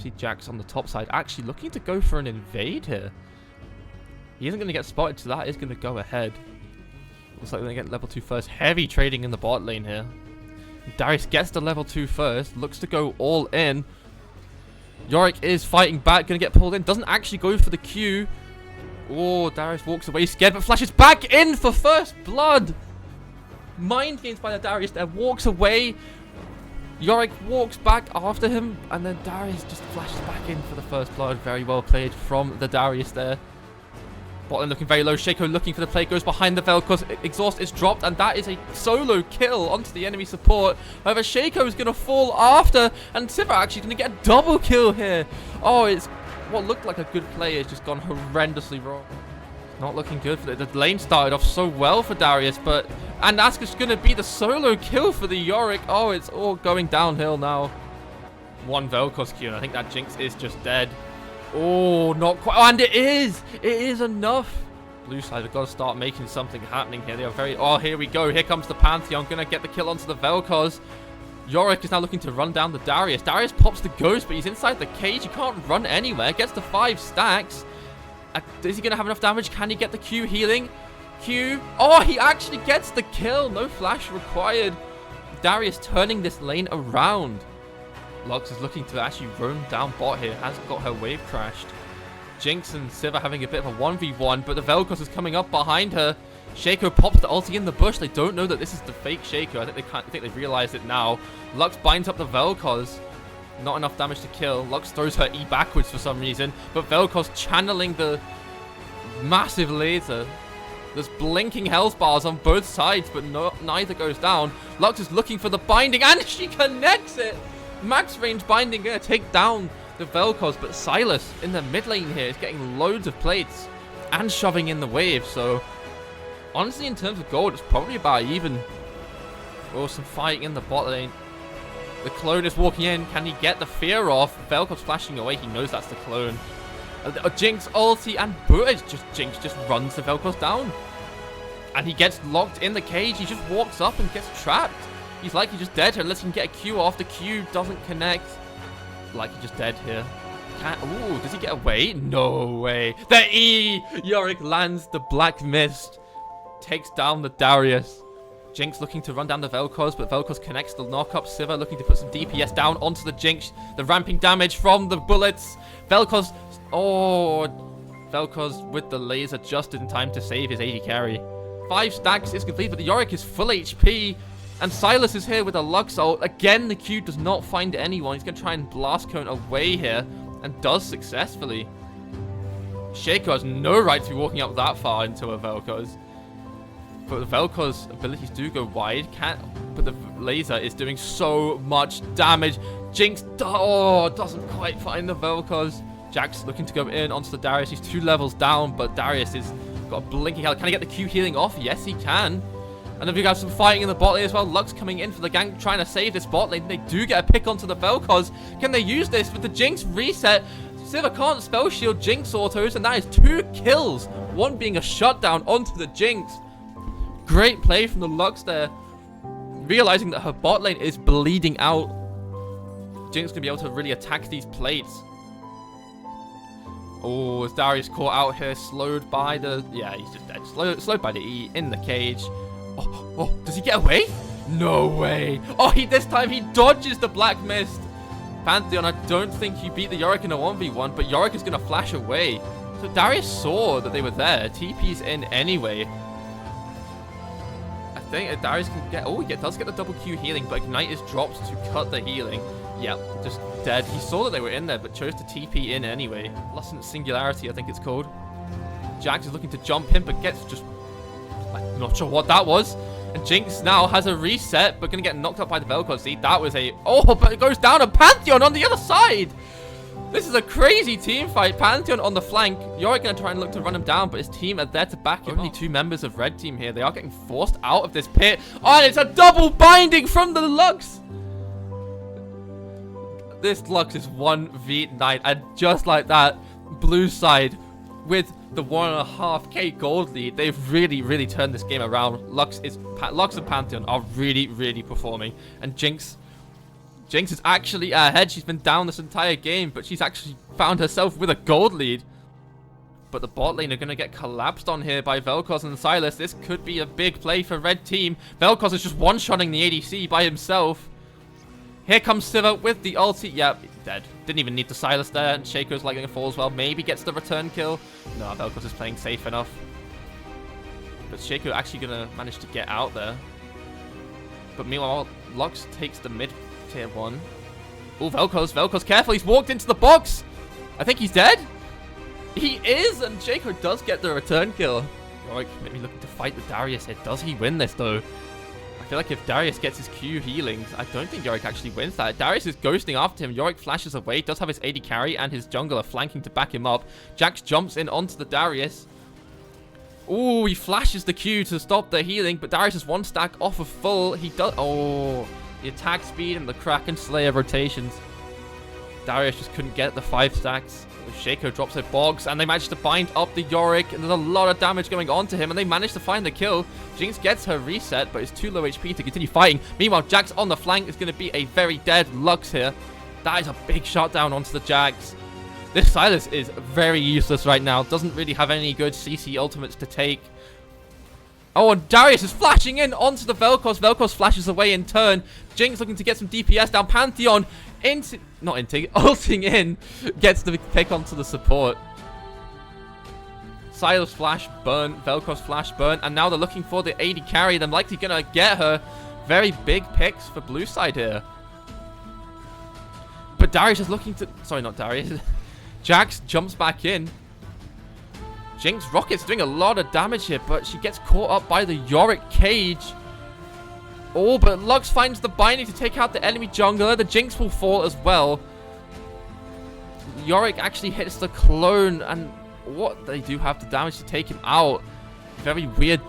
See Jax on the top side actually looking to go for an invade here. He isn't going to get spotted, so that is going to go ahead. Looks like they're going to get level 2 first. Heavy trading in the bot lane here. Darius gets the level 2 first. Looks to go all in. Yorick is fighting back. Going to get pulled in. Doesn't actually go for the Q. Oh, Darius walks away scared, but flashes back in for first blood. Mind games by the Darius there. Walks away. Yorick walks back after him. And then Darius just flashes back in for the first blood. Very well played from the Darius there. Botlane looking very low. Shaco looking for the play. Goes behind the Vel'Koz. Exhaust is dropped. And that is a solo kill onto the enemy support. However, Shaco is going to fall after. And Siva actually going to get a double kill here. Oh, it's what looked like a good play has just gone horrendously wrong. Not looking good for the lane. Started off so well for Darius. And that's just going to be the solo kill for the Yorick. Oh, it's all going downhill now. One Vel'Koz Q. And I think that Jinx is just dead. Oh, not quite. Oh, and it is. It is enough. Blue side have got to start making something happening here. They are very... Oh, here we go. Here comes the Pantheon. Going to get the kill onto the Vel'Koz. Yorick is now looking to run down the Darius. Darius pops the ghost, but he's inside the cage. He can't run anywhere. Gets the 5 stacks. Is he going to have enough damage? Can he get the Q healing? Q. Oh, he actually gets the kill. No flash required. Darius turning this lane around. Lux is looking to actually roam down bot here. Has got her wave crashed. Jinx and Siva having a bit of a 1v1, but the Vel'Koz is coming up behind her. Shaco pops the ulti in the bush. They don't know that this is the fake Shaco. I think they realized it now. Lux binds up the Vel'Koz. Not enough damage to kill. Lux throws her E backwards for some reason, but Vel'Koz channeling the massive laser. There's blinking health bars on both sides, but neither goes down. Lux is looking for the binding, and she connects it. Max range binding going to take down the Vel'Koz, but Silas in the mid lane here is getting loads of plates and shoving in the wave. So honestly, in terms of gold, it's probably about even. Oh, some fighting in the bot lane. The clone is walking in. Can he get the fear off? Vel'Koz flashing away. He knows that's the clone. Jinx ulti and Jinx just runs the Vel'Koz down. And he gets locked in the cage. He just walks up and gets trapped. He's likely just dead here unless he can get a Q off. The Q doesn't connect. Likely just dead here. Ooh, does he get away? No way. The E! Yorick lands the Black Mist. Takes down the Darius. Jinx looking to run down the Vel'Koz, but Vel'Koz connects the knock-up. Siva looking to put some DPS down onto the Jinx. The ramping damage from the bullets. Vel'Koz... Oh... Vel'Koz with the laser just in time to save his AD carry. 5 stacks is complete, but the Yorick is full HP. And Silas is here with a Lux ult. Again, the Q does not find anyone. He's going to try and blast cone away here. And does successfully. Shaco has no right to be walking up that far into a Vel'Koz. But the Vel'Koz abilities do go wide. But the laser is doing so much damage. Jinx doesn't quite find the Vel'Koz. Jax looking to go in onto the Darius. He's 2 levels down, but Darius is got a blinking health. Can he get the Q healing off? Yes, he can. And then we got some fighting in the bot lane as well. Lux coming in for the gank, trying to save this bot lane. They do get a pick onto the Vel'Koz. Can they use this with the Jinx reset? Siva can't spell shield Jinx autos, and that is 2 kills. One being a shutdown onto the Jinx. Great play from the Lux there. Realizing that her bot lane is bleeding out. Jinx gonna be able to really attack these plates. Oh, is Darius caught out here, slowed by the... Yeah, he's just dead. Slowed by the E in the cage. Oh, does he get away? No way. Oh, this time he dodges the Black Mist. Pantheon, I don't think you beat the Yorick in a 1v1, but Yorick is going to flash away. So Darius saw that they were there. TP's in anyway. I think Darius can get... Oh, he does get the double Q healing, but Ignite is dropped to cut the healing. Yeah, just dead. He saw that they were in there, but chose to TP in anyway. Lost Singularity, I think it's called. Jax is looking to jump in, but gets just... I'm not sure what that was. And Jinx now has a reset, but going to get knocked up by the Vel'Koz. See, that was a... Oh, but it goes down, and Pantheon on the other side! This is a crazy team fight. Pantheon on the flank. Yorick going to try and look to run him down, but his team are there to back him. Only 2 members of Red Team here. They are getting forced out of this pit. Oh, and it's a double binding from the Lux! This Lux is 1v9, and just like that, blue side with the 1.5k gold lead, they've really turned this game around. Lux and Pantheon are really performing, and Jinx Jinx is actually ahead. She's been down this entire game, but she's actually found herself with a gold lead. But the bot lane are going to get collapsed on here by Vel'Koz and Sylas. This could be a big play for red team. Vel'Koz is just one-shotting the ADC by himself. Here comes Sivir with the ulti. Yep, dead. Didn't even need the Sylas there. And Shaco's like going to fall as well. Maybe gets the return kill. No, Vel'Koz is playing safe enough. But Shaco actually going to manage to get out there. But meanwhile, Lux takes the mid tier 1. Oh, Vel'Koz, careful. He's walked into the box. I think he's dead. He is, and Shaco does get the return kill. Yorick maybe looking to fight with Darius here. Does he win this, though? I feel like if Darius gets his Q healings, I don't think Yorick actually wins that. Darius is ghosting after him. Yorick flashes away, does have his AD carry, and his jungler flanking to back him up. Jax jumps in onto the Darius. Oh, he flashes the Q to stop the healing, but Darius is one stack off of full. He does... Oh, the attack speed and the Kraken Slayer rotations. Darius just couldn't get the 5 stacks. Shaco drops a box, and they manage to bind up the Yorick, and there's a lot of damage going on to him, and they manage to find the kill. Jinx gets her reset, but it's too low HP to continue fighting. Meanwhile, Jax on the flank is going to be a very dead Lux here. That is a big shutdown onto the Jax. This Sylas is very useless right now. Doesn't really have any good CC ultimates to take. Oh, and Darius is flashing in onto the Vel'Koz. Vel'Koz flashes away in turn. Jinx looking to get some DPS down. Pantheon ulting in, gets the pick onto the support. Sylas flash burn, Vel'Koz flash burn, and now they're looking for the AD carry. They're likely gonna get her. Very big picks for blue side here. But Darius is looking to... Sorry, not Darius. Jax jumps back in. Jinx Rocket's doing a lot of damage here, but she gets caught up by the Yorick cage. Oh, but Lux finds the binding to take out the enemy jungler. The Jinx will fall as well. Yorick actually hits the clone, and what? They do have the damage to take him out. Very weird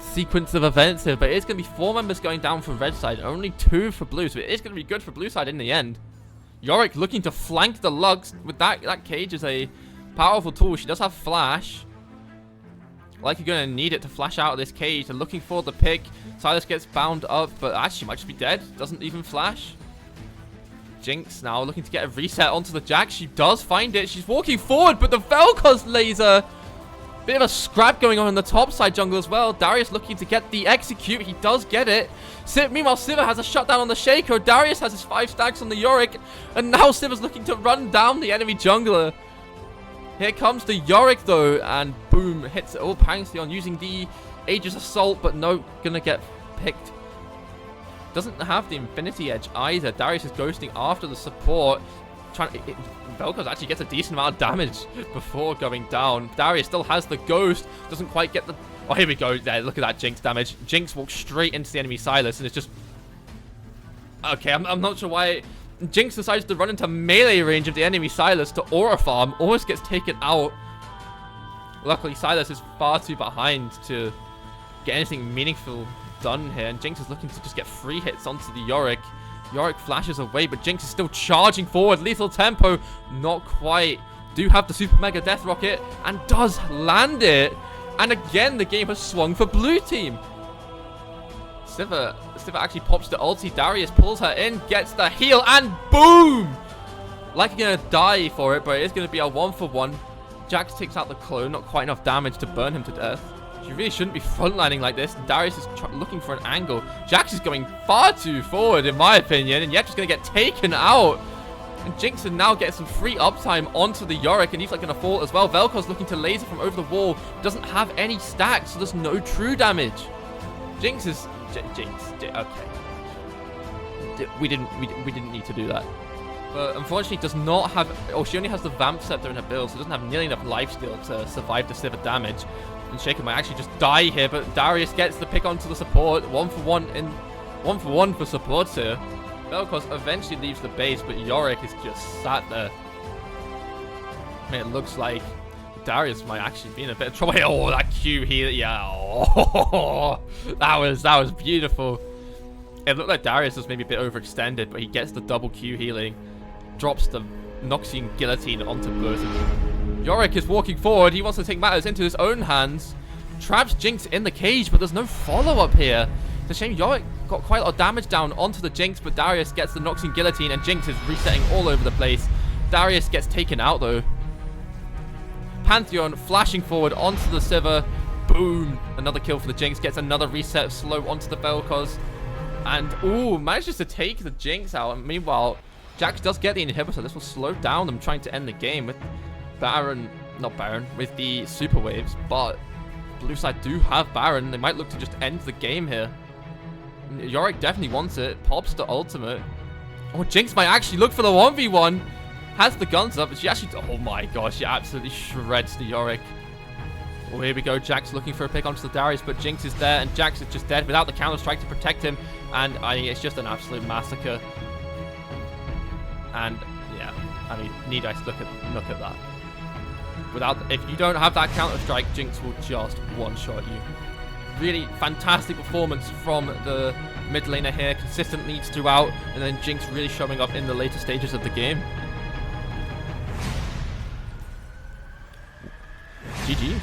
sequence of events here, but it's going to be 4 members going down for red side, only 2 for blue, so it is going to be good for blue side in the end. Yorick looking to flank the Lux with that cage is a powerful tool. She does have flash. Like, you're going to need it to flash out of this cage. They're looking for the pick. Sylas gets bound up, but actually might just be dead. Doesn't even flash. Jinx now looking to get a reset onto the Jax. She does find it. She's walking forward, but the Vel'Koz laser. Bit of a scrap going on in the top side jungle as well. Darius looking to get the execute. He does get it. Meanwhile, Sivir has a shutdown on the Shaco. Darius has his 5 stacks on the Yorick. And now Sivir's looking to run down the enemy jungler. Here comes the Yorick, though, and boom, hits it all. Pantheon using the Aegis Assault, but no, gonna get picked. Doesn't have the Infinity Edge either. Darius is ghosting after the support. Vel'Koz actually gets a decent amount of damage before going down. Darius still has the ghost. Doesn't quite get the... Oh, here we go. There, look at that Jinx damage. Jinx walks straight into the enemy Sylas, and it's just... Okay, I'm not sure why... Jinx decides to run into melee range of the enemy Sylas to aura farm. Almost gets taken out. Luckily, Sylas is far too behind to get anything meaningful done here. And Jinx is looking to just get free hits onto the Yorick. Yorick flashes away, but Jinx is still charging forward. Lethal tempo. Not quite. Do have the super mega death rocket. And does land it. And again, the game has swung for blue team. Sivir actually pops the ulti. Darius pulls her in, gets the heal, and boom! Like you're gonna die for it, but it is gonna be a 1-for-1. Jax takes out the clone, not quite enough damage to burn him to death. She really shouldn't be frontlining like this. Darius is looking for an angle. Jax is going far too forward, in my opinion, and yet just gonna get taken out. And Jinx is now getting some free uptime onto the Yorick, and he's like gonna fall as well. Vel'Koz looking to laser from over the wall, doesn't have any stacks, so there's no true damage. Jinx is... okay. We didn't need to do that. But unfortunately does not have... Oh, she only has the Vamp Scepter in her build, so doesn't have nearly enough lifesteal to survive the Sivir damage. And Shaco might actually just die here, but Darius gets the pick onto the support. 1-for-1 for supports here. Vel'Koz eventually leaves the base, but Yorick is just sat there. I mean, it looks like Darius might actually be in a bit of trouble. Oh, that Q here. Yeah. Oh, that was beautiful. It looked like Darius was maybe a bit overextended, but he gets the double Q healing. Drops the Noxian Guillotine onto both of them. Yorick is walking forward. He wants to take matters into his own hands. Traps Jinx in the cage, but there's no follow-up here. It's a shame Yorick got quite a lot of damage down onto the Jinx, but Darius gets the Noxian Guillotine, and Jinx is resetting all over the place. Darius gets taken out, though. Pantheon flashing forward onto the Sivir. Boom! Another kill for the Jinx. Gets another reset of slow onto the Vel'Koz. And, ooh, manages to take the Jinx out. And meanwhile, Jax does get the inhibitor. This will slow down them trying to end the game with Baron. Not Baron, with the Super Waves. But blue side do have Baron. They might look to just end the game here. Yorick definitely wants it. Pops the ultimate. Oh, Jinx might actually look for the 1v1. Has the guns up, but she actually... Oh my gosh, she absolutely shreds the Yorick. Oh, here we go. Jax looking for a pick onto the Darius, but Jinx is there, and Jax is just dead without the counter-strike to protect him. And it's just an absolute massacre. And, yeah, I mean, need I look at that. If you don't have that counter-strike, Jinx will just one-shot you. Really fantastic performance from the mid laner here. Consistent leads throughout, and then Jinx really showing up in the later stages of the game. GG.